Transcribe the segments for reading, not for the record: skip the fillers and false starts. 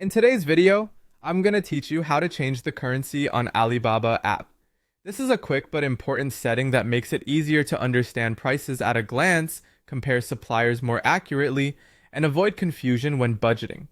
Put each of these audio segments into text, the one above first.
In today's video, I'm going to teach you how to change the currency on Alibaba app. This is a quick but important setting that makes it easier to understand prices at a glance, compare suppliers more accurately, and avoid confusion when budgeting.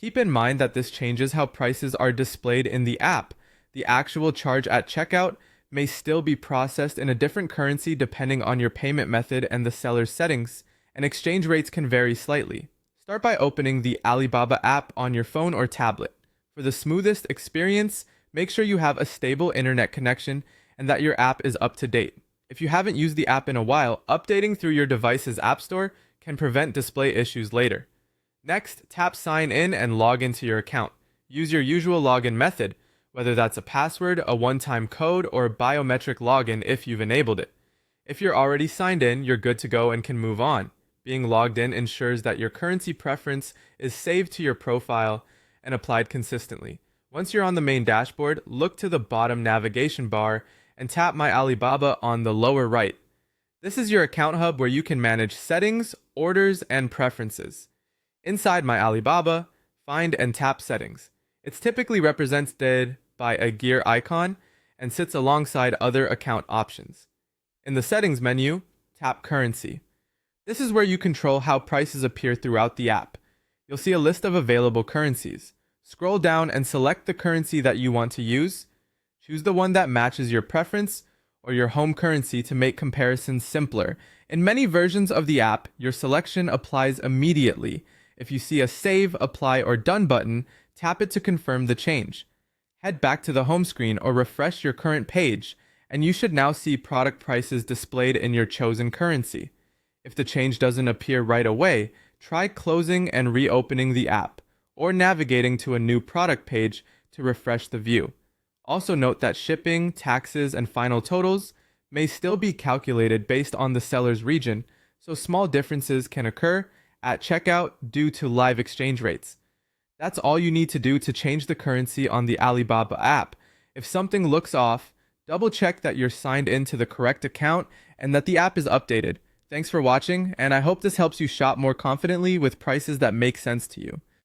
Keep in mind that this changes how prices are displayed in the app. The actual charge at checkout may still be processed in a different currency depending on your payment method and the seller's settings, and exchange rates can vary slightly. Start by opening the Alibaba app on your phone or tablet. For the smoothest experience, make sure you have a stable internet connection and that your app is up to date. If you haven't used the app in a while, updating through your device's app store can prevent display issues later. Next, tap Sign In and log into your account. Use your usual login method, whether that's a password, a one-time code, or a biometric login if you've enabled it. If you're already signed in, you're good to go and can move on. Being logged in ensures that your currency preference is saved to your profile and applied consistently. Once you're on the main dashboard, look to the bottom navigation bar and tap My Alibaba on the lower right. This is your account hub where you can manage settings, orders, and preferences. Inside My Alibaba, find and tap Settings. It's typically represented by a gear icon and sits alongside other account options. In the Settings menu, tap Currency. This is where you control how prices appear throughout the app. You'll see a list of available currencies. Scroll down and select the currency that you want to use. Choose the one that matches your preference or your home currency to make comparisons simpler. In many versions of the app, your selection applies immediately. If you see a Save, Apply, or Done button, tap it to confirm the change. Head back to the home screen or refresh your current page, and you should now see product prices displayed in your chosen currency. If the change doesn't appear right away, try closing and reopening the app, or navigating to a new product page to refresh the view. Also note that shipping, taxes, and final totals may still be calculated based on the seller's region, so small differences can occur at checkout due to live exchange rates. That's all you need to do to change the currency on the Alibaba app. If something looks off, double check that you're signed into the correct account and that the app is updated. Thanks for watching, and I hope this helps you shop more confidently with prices that make sense to you.